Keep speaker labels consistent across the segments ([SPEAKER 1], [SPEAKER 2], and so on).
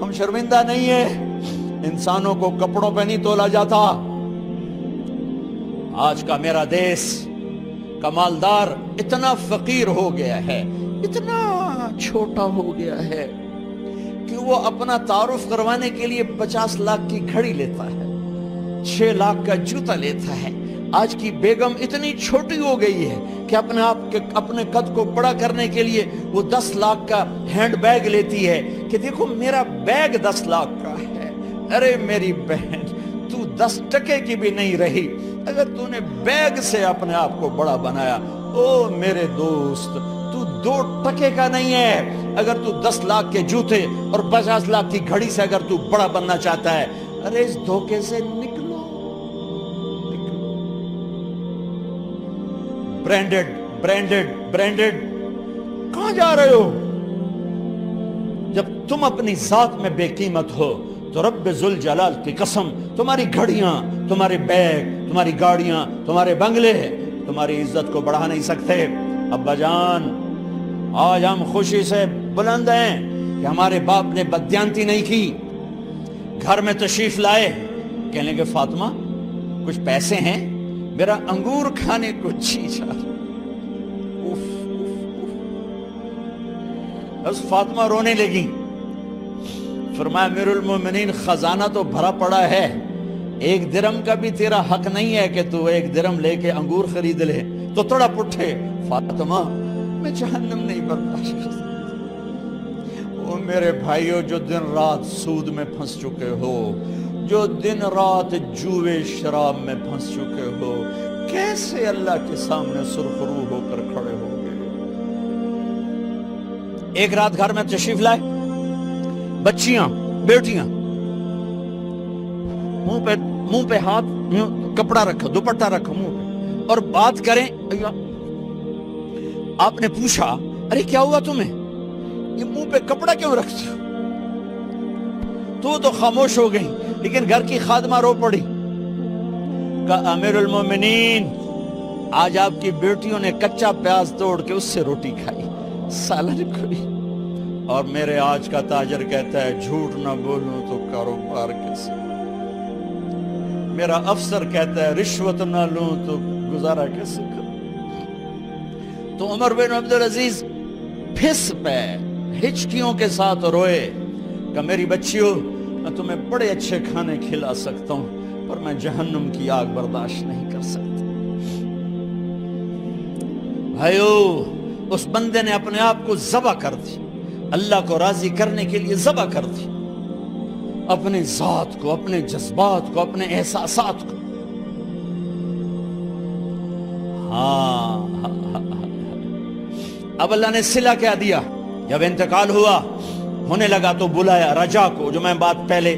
[SPEAKER 1] ہم شرمندہ نہیں ہیں. انسانوں کو کپڑوں پہ نہیں تولا جاتا. آج کا میرا دیس کا مالدار اتنا فقیر ہو گیا ہے, اتنا چھوٹا ہو گیا ہے کہ وہ اپنا تعارف کروانے کے لیے 50 لاکھ کی گھڑی لیتا ہے, 6 لاکھ کا جوتا لیتا ہے. آج کی بیگم اتنی چھوٹی ہو گئی ہے کہ اپنے قد کو بڑا کرنے کے لیے وہ 10 لاکھ کا ہینڈ بیگ لیتی ہے کہ دیکھو میرا بیگ 10 لاکھ کا ہے. ارے میری بہن, تو 10 ٹکے کی بھی نہیں رہی اگر تو نے بیگ سے اپنے آپ کو بڑا بنایا. او میرے دوست, تو 2 ٹکے کا نہیں ہے اگر تو 10 لاکھ کے جوتے اور 50 لاکھ کی گھڑی سے اگر تو بڑا بننا چاہتا ہے. ارے اس دھوکے سے نکلو. برینڈڈ برینڈڈ برینڈڈ کہاں جا رہے ہو؟ جب تم اپنی ذات میں بے قیمت ہو تو رب ذوالجلال کی قسم تمہاری گھڑیاں, تمہارے بیگ, تمہاری گاڑیاں, تمہارے بنگلے تمہاری عزت کو بڑھا نہیں سکتے. ابا جان, آج ہم خوشی سے بلند ہیں کہ ہمارے باپ نے بددیانتی نہیں کی. گھر میں تشریف لائے, کہنے لگے فاطمہ کچھ پیسے ہیں, میرا انگور کھانے کو جی چاہ رہا. بس فاطمہ رونے لگی. فرمایا امیر المومنین خزانہ تو بھرا پڑا ہے, 1 درہم کا بھی تیرا حق نہیں ہے کہ تو 1 درہم لے کے انگور خرید لے. تو تڑپ اٹھے, فاطمہ میں جہنم نہیں برداشت کر سکتا. او میرے بھائیو, جو دن رات سود میں پھنس چکے ہو, جو دن رات جوے شراب میں پھنس چکے ہو, کیسے اللہ کے سامنے سرخرو ہو کر کھڑے ہو گئے؟ ایک رات گھر میں تشریف لائے, بچیاں بیٹیاں, منہ پہ ہاتھ, کپڑا رکھا, دوپٹہ رکھا منہ پہ, اور بات کریں. آپ نے پوچھا ارے کیا ہوا تمہیں, یہ منہ پہ کپڑا کیوں رکھتی ہو؟ تو خاموش ہو گئی, لیکن گھر کی خادمہ رو پڑی. کہا امیر المومنین آج آپ کی بیٹیوں نے کچا پیاز توڑ کے اس سے روٹی کھائی, سالن کھائی. اور میرے آج کا تاجر کہتا ہے جھوٹ نہ بولوں تو کاروبار کیسے. میرا افسر کہتا ہے رشوت نہ لوں تو گزارا کیسے کروں. تو عمر بن عبدالعزیز پھس پہ ہچکیوں کے ساتھ روئے کہ میری بچیوں میں تمہیں بڑے اچھے کھانے کھلا سکتا ہوں پر میں جہنم کی آگ برداشت نہیں کر سکتا. بھائیو, اس بندے نے اپنے آپ کو ذبح کر دی, اللہ کو راضی کرنے کے لیے ذبح کر دی, اپنے ذات کو, اپنے جذبات کو, اپنے احساسات کو. اب اللہ نے صلہ کیا دیا. جب انتقال ہونے لگا تو بلایا رجا کو, جو میں بات پہلے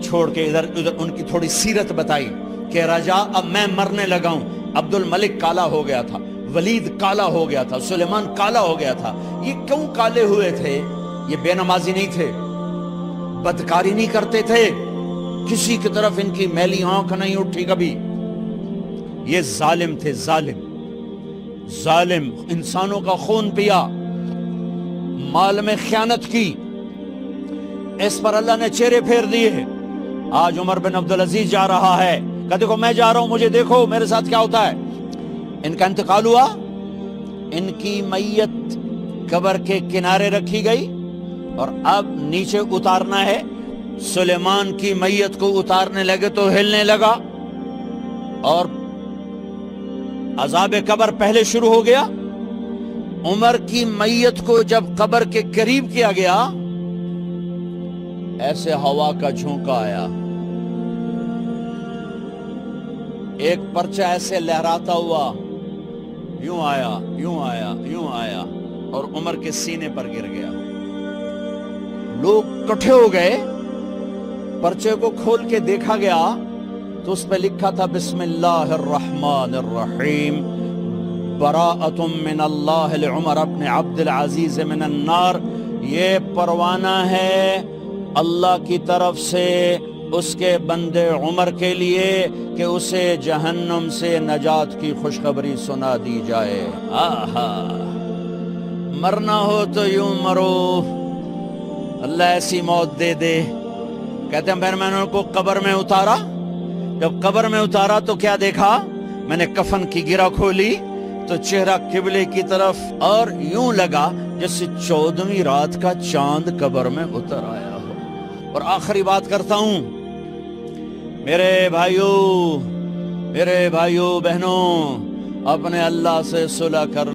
[SPEAKER 1] چھوڑ کے ادھر ان کی تھوڑی سیرت بتائی کہ رجا اب میں مرنے لگا ہوں. عبد الملک کالا ہو گیا تھا, ولید کالا ہو گیا تھا, سلیمان کالا ہو گیا تھا. یہ کیوں کالے ہوئے تھے؟ یہ بے نمازی نہیں تھے, بدکاری نہیں کرتے تھے, کسی کی طرف ان کی میلی آنکھ نہیں اٹھی کبھی. یہ ظالم تھے, ظالم, انسانوں کا خون پیا, مال میں خیانت کی. اس پر اللہ نے چہرے پھیر دیے. آج عمر بن عبدالعزیز جا رہا ہے, کہ دیکھو میں جا رہا ہوں, مجھے دیکھو میرے ساتھ کیا ہوتا ہے. ان کا انتقال ہوا, ان کی میت قبر کے کنارے رکھی گئی اور اب نیچے اتارنا ہے. سلیمان کی میت کو اتارنے لگے تو ہلنے لگا اور عذاب قبر پہلے شروع ہو گیا. عمر کی میت کو جب قبر کے قریب کیا گیا, ایسے ہوا کا جھونکا آیا, ایک پرچہ ایسے لہراتا ہوا یوں آیا, یوں آیا, یوں آیا اور عمر کے سینے پر گر گیا. لوگ کٹھے ہو گئے, پرچے کو کھول کے دیکھا گیا تو اس پہ لکھا تھا بسم اللہ الرحمن الرحیم براءۃ من اللہ لعمر بن عبد العزیز من النار. یہ پروانہ ہے اللہ کی طرف سے اس کے بندے عمر کے لیے کہ اسے جہنم سے نجات کی خوشخبری سنا دی جائے. آہا, مرنا ہو تو یوں مرو, اللہ ایسی موت دے دے. کہتے ہیں میں نے ان کو قبر میں اتارا. جب قبر میں اتارا تو کیا دیکھا؟ میں نے کفن کی گرہ کھولی تو چہرہ قبلے کی طرف، اور یوں لگا جیسے 14ویں رات کا چاند قبر میں اتر آیا ہو. اور آخری بات کرتا ہوں، میرے بھائیوں بہنوں، اپنے اللہ سے صلح کر